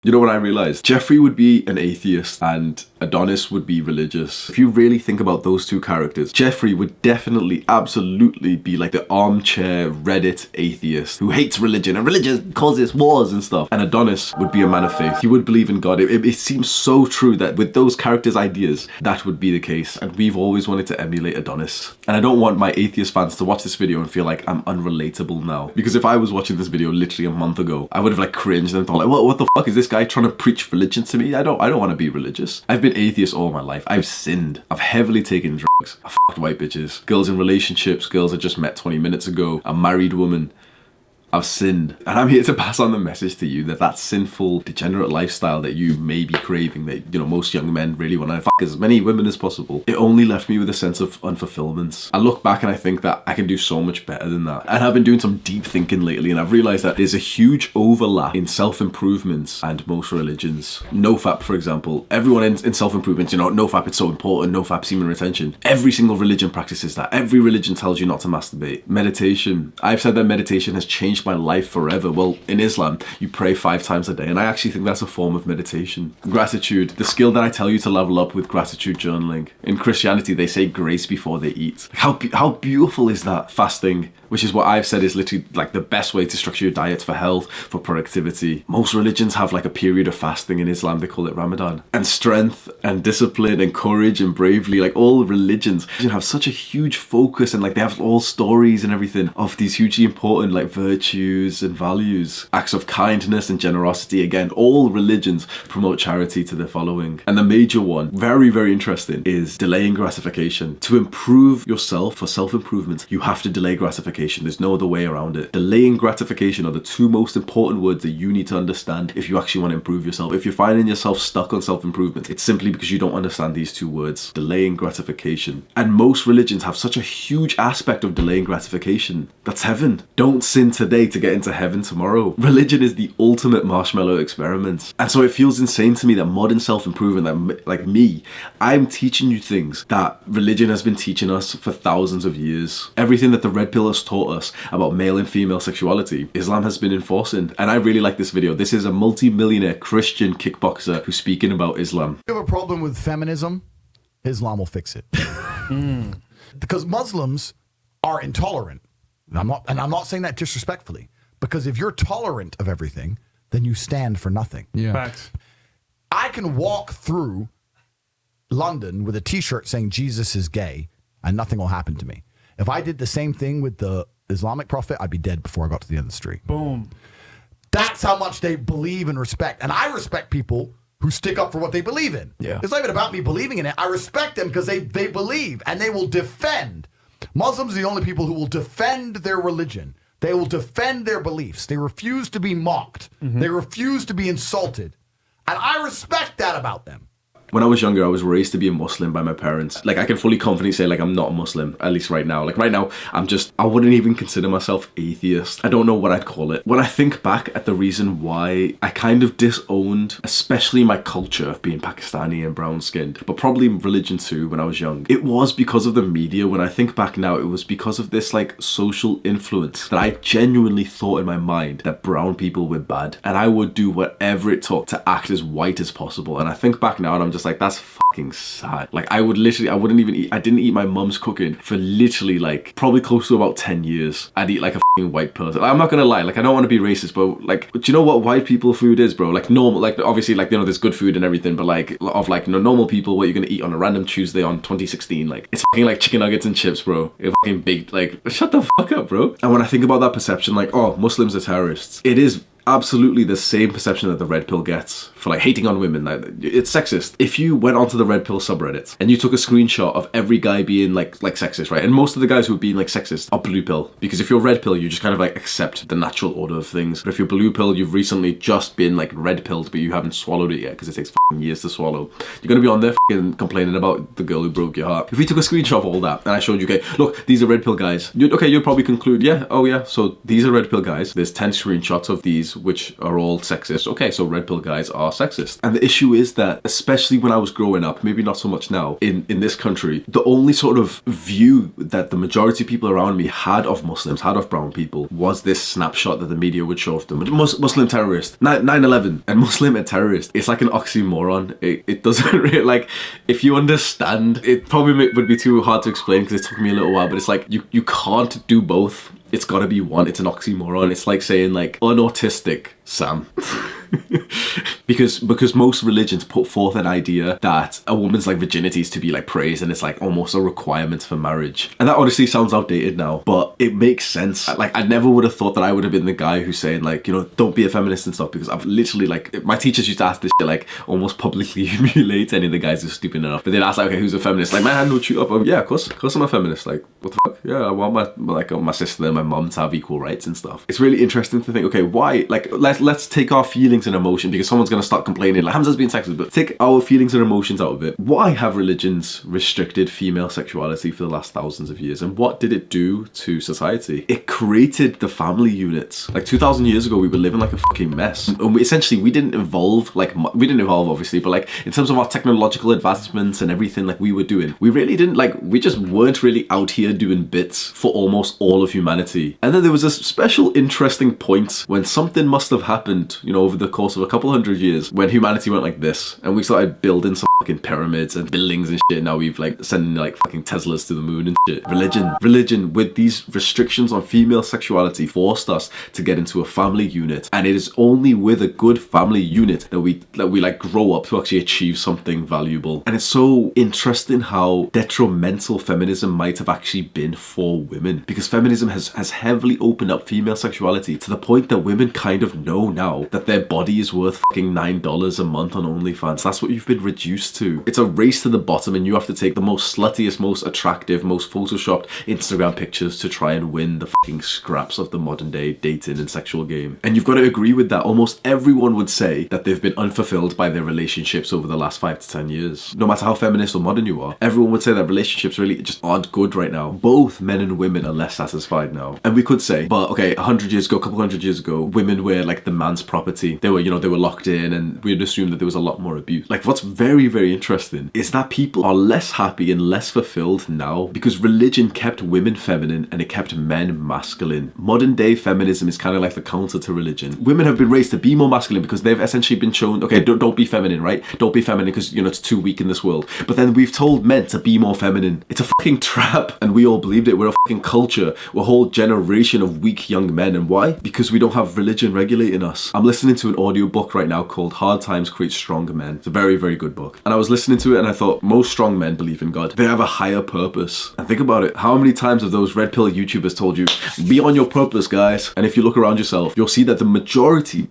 You know what I realized? Jeffrey would be an atheist and Adonis would be religious. If you really think about those two characters, Jeffrey would definitely, absolutely be like the armchair Reddit atheist who hates religion and religion causes wars and stuff. And Adonis would be a man of faith. He would believe in God. It seems so true that with those characters' ideas, that would be the case. And we've always wanted to emulate Adonis. And I don't want my atheist fans to watch this video and feel like I'm unrelatable now. Because if I was watching this video literally a month ago, I would have like cringed and thought like, what the fuck is this guy trying to preach religion to me? I don't want to be religious. I've been atheist all my life. I've sinned. I've heavily taken drugs. I fucked white bitches. Girls in relationships. Girls I just met 20 minutes ago. A married woman. I've sinned. And I'm here to pass on the message to you that sinful, degenerate lifestyle that you may be craving, that, you know, most young men really want to fuck as many women as possible, it only left me with a sense of unfulfillment. I look back and I think that I can do so much better than that. And I've been doing some deep thinking lately, and I've realized that there's a huge overlap in self-improvements and most religions. NoFap, for example. Everyone in self-improvement, you know, NoFap, it's so important. NoFap, semen retention. Every single religion practices that. Every religion tells you not to masturbate. Meditation. I've said that meditation has changed my life forever. Well, in Islam, you pray 5 times a day, and I actually think that's a form of meditation. Gratitude, the skill that I tell you to level up with gratitude journaling. In Christianity, they say grace before they eat. How beautiful is that? Fasting, which is what I've said is literally like the best way to structure your diet for health, for productivity. Most religions have like a period of fasting. In Islam, they call it Ramadan. And strength and discipline and courage and bravery, like all religions have such a huge focus, and like they have all stories and everything of these hugely important like virtues and values. Acts of kindness and generosity. Again, all religions promote charity to their following. And the major one, very, very interesting, is delaying gratification. To improve yourself, for self-improvement, you have to delay gratification. There's no other way around it. Delaying gratification are the 2 most important words that you need to understand if you actually want to improve yourself. If you're finding yourself stuck on self-improvement, it's simply because you don't understand these 2 words. Delaying gratification. And most religions have such a huge aspect of delaying gratification. That's heaven. Don't sin today to get into heaven tomorrow. Religion is the ultimate marshmallow experiment. And so it feels insane to me that modern self-improvement, that like me, I'm teaching you things that religion has been teaching us for thousands of years. Everything that the red pill has taught us about male and female sexuality, Islam has been enforcing. And I really like this video. This is a multi-millionaire Christian kickboxer who's speaking about Islam. If you have a problem with feminism, Islam will fix it. Because Muslims are intolerant. And I'm not saying that disrespectfully, because if you're tolerant of everything, then you stand for nothing. Yeah. Facts. I can walk through London with a t-shirt saying Jesus is gay and nothing will happen to me. If I did the same thing with the Islamic prophet, I'd be dead before I got to the end of the street. Boom. That's how much they believe and respect. And I respect people who stick up for what they believe in. Yeah. It's not even about me believing in it. I respect them because they believe and they will defend. Muslims are the only people who will defend their religion. They will defend their beliefs. They refuse to be mocked. They refuse to be insulted. And I respect that about them. When I was younger, I was raised to be a Muslim by my parents. Like, I can fully confidently say, like, I'm not a Muslim, at least right now. Like, right now, I wouldn't even consider myself atheist. I don't know what I'd call it. When I think back at the reason why I kind of disowned, especially my culture of being Pakistani and brown-skinned, but probably religion too when I was young, it was because of the media. When I think back now, it was because of this, like, social influence that I genuinely thought in my mind that brown people were bad. And I would do whatever it took to act as white as possible. And I think back now and I'm just like, that's fucking sad. Like, I didn't eat my mum's cooking for literally like probably close to about 10 years. I'd eat like a fucking white person. I'm not gonna lie, like, I don't want to be racist, but like, do you know what white people food is, bro? Like, normal, like, obviously, like, you know, there's good food and everything, but like, of like, you know, normal people, what you're gonna eat on a random Tuesday on 2016, like, it's fucking like chicken nuggets and chips, bro. It's fucking big, like, shut the fuck up, bro. And when I think about that perception, like, oh, Muslims are terrorists, it is absolutely the same perception that the red pill gets for like hating on women. Like, it's sexist. If you went onto the red pill subreddit and you took a screenshot of every guy being like sexist, right? And most of the guys who are being like sexist are blue pill, because if you're red pill, you just kind of like accept the natural order of things. But if you're blue pill, you've recently just been like red pilled, but you haven't swallowed it yet because it takes years to swallow. You're gonna be on there complaining about the girl who broke your heart. If we took a screenshot of all that and I showed you, okay, look, these are red pill guys, you'd probably conclude, yeah, oh yeah, so these are red pill guys. There's 10 screenshots of these movies, which are all sexist. Okay, so red pill guys are sexist. And the issue is that, especially when I was growing up, maybe not so much now, in this country, the only sort of view that the majority of people around me had of Muslims, had of brown people, was this snapshot that the media would show of them. Muslim terrorist, 9/11, and Muslim and terrorist. It's like an oxymoron. It doesn't really, like, if you understand, it probably would be too hard to explain because it took me a little while, but it's like, you can't do both. It's gotta be one. It's an oxymoron. It's like saying, like, unautistic Sam. because most religions put forth an idea that a woman's like virginity is to be like praised, and it's like almost a requirement for marriage. And that honestly sounds outdated now, but it makes sense. Like, I never would have thought that I would have been the guy who's saying, like, you know, don't be a feminist and stuff, because I've literally, like, my teachers used to ask this shit, like, almost publicly humiliate any of the guys who's stupid enough. But they'd ask, like, okay, who's a feminist? Like, my hand would shoot up. Oh, yeah, of course I'm a feminist. Like, what the fuck? Yeah, I want my sister and my mum to have equal rights and stuff. It's really interesting to think, okay, why? Like, let's take our feelings and emotion, because someone's going to start complaining, like, Hamza's being sexist, but take our feelings and emotions out of it. Why have religions restricted female sexuality for the last thousands of years? And what did it do to society? It created the family units. Like, 2,000 years ago, we were living like a fucking mess. And we didn't evolve, obviously, but like, in terms of our technological advancements and everything, like, we were doing, we really didn't, like, we just weren't really out here doing bits for almost all of humanity. And then there was a special interesting point when something must have happened, you know, over the course of a couple hundred years, when humanity went like this, and we started building some fucking pyramids and buildings and shit. Now we've like sending like fucking Teslas to the moon and shit. Religion with these restrictions on female sexuality forced us to get into a family unit, and it is only with a good family unit that we like grow up to actually achieve something valuable. And it's so interesting how detrimental feminism might have actually been for women, because feminism has heavily opened up female sexuality to the point that women kind of know now that their body is worth fucking $9 a month on OnlyFans. That's what you've been reduced to. It's a race to the bottom, and you have to take the most sluttiest, most attractive, most photoshopped Instagram pictures to try and win the fucking scraps of the modern day dating and sexual game. And you've got to agree with that. Almost everyone would say that they've been unfulfilled by their relationships over the last 5 to 10 years. No matter how feminist or modern you are, everyone would say that relationships really just aren't good right now. Both men and women are less satisfied now. And we could say, but okay, 100 years ago, a couple hundred years ago, women were like the man's property. They were locked in, and we'd assume that there was a lot more abuse. Like, what's very, very interesting is that people are less happy and less fulfilled now because religion kept women feminine and it kept men masculine. Modern day feminism is kind of like the counter to religion. Women have been raised to be more masculine because they've essentially been shown, okay, don't be feminine, right? Don't be feminine because, you know, it's too weak in this world. But then we've told men to be more feminine. It's a fucking trap, and we all believed it. We're a fucking culture. We're a whole generation of weak young men. And why? Because we don't have religion regulating us. I'm listening to an audiobook right now called Hard Times Create Stronger Men. It's a very, very good book. And I was listening to it and I thought, most strong men believe in God. They have a higher purpose. And think about it. How many times have those red pill YouTubers told you, be on your purpose, guys? And if you look around yourself, you'll see that the majority,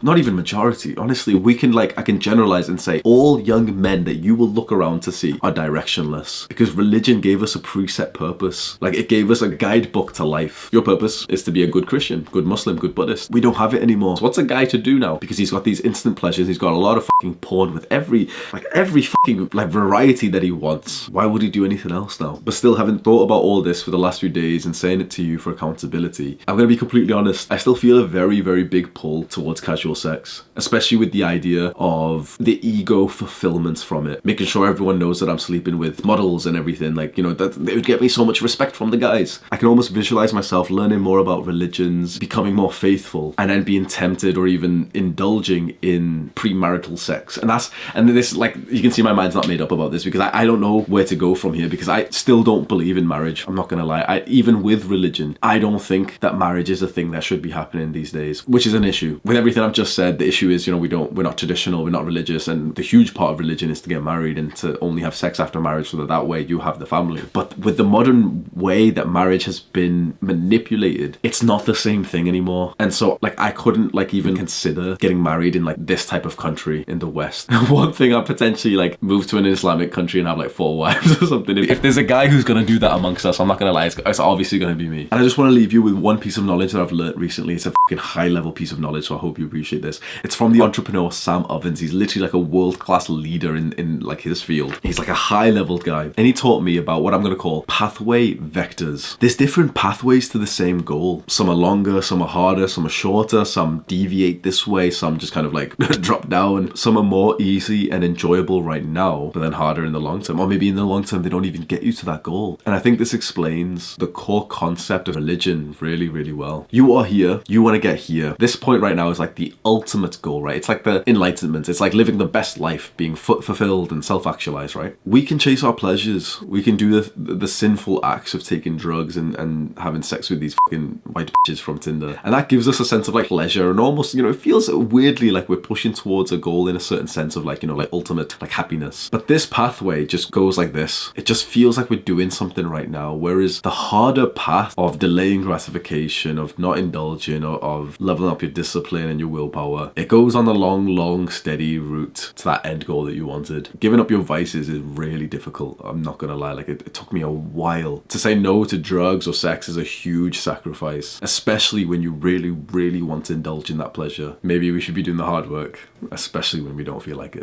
not even majority, honestly, I can generalize and say all young men that you will look around to see are directionless, because religion gave us a preset purpose. Like, it gave us a guidebook to life. Your purpose is to be a good Christian, good Muslim, good Buddhist. We don't have it anymore. So what's a guy to do now? Because he's got these instant pleasures. He's got a lot of fucking porn with every fucking like variety that he wants. Why would he do anything else now? But still, having thought about all this for the last few days and saying it to you for accountability, I'm going to be completely honest. I still feel a very, very big pull towards casual sex, especially with the idea of the ego fulfillment from it. Making sure everyone knows that I'm sleeping with models and everything. Like, you know, that it would get me so much respect from the guys. I can almost visualize myself learning more about religions, becoming more faithful, and then being tempted or even indulging in premarital sex. And this, like, you can see my mind's not made up about this, because I don't know where to go from here, because I still don't believe in marriage. I'm not gonna lie. Even with religion, I don't think that marriage is a thing that should be happening these days, which is an issue. With everything I've just said, the issue is, you know, we're not traditional, we're not religious, and the huge part of religion is to get married and to only have sex after marriage so that way you have the family. But with the modern way that marriage has been manipulated, it's not the same thing anymore. And so, like, I couldn't like even consider getting married in like this type of country in the West. One thing I'm potentially like move to an Islamic country and have like 4 wives or something. If there's a guy who's gonna do that amongst us, I'm not gonna lie, it's obviously gonna be me. And I just want to leave you with one piece of knowledge that I've learned recently. It's a fucking high level piece of knowledge, so I hope you appreciate this. It's from the entrepreneur Sam Ovens. He's literally like a world-class leader in like his field. He's like a high level guy, and he taught me about what I'm gonna call pathway vectors. There's different pathways to the same goal. Some are longer, some are harder, some are shorter, some deviate this way, some just kind of like drop down. Some are more easy and enjoyable right now, but then harder in the long term. Or maybe in the long term, they don't even get you to that goal. And I think this explains the core concept of religion really, really well. You are here, you want to get here. This point right now is like the ultimate goal, right? It's like the enlightenment. It's like living the best life, being fulfilled and self-actualized, right? We can chase our pleasures. We can do the sinful acts of taking drugs and having sex with these fucking white bitches from Tinder. And that gives us a sense of like pleasure and almost, you know, it feels weirdly like we're pushing towards a goal in a certain sense of like, you know, like ultimate like happiness. But this pathway just goes like this. It just feels like we're doing something right now. Whereas the harder path of delaying gratification, of not indulging, or of leveling up your discipline and your willpower, it goes on a long, steady route to that end goal that you wanted. Giving up your vices is really difficult. I'm not gonna lie. Like it took me a while. To say no to drugs or sex is a huge sacrifice, especially when you really want to indulge in that pleasure. Maybe we should be doing the hard work, especially when we don't feel like it.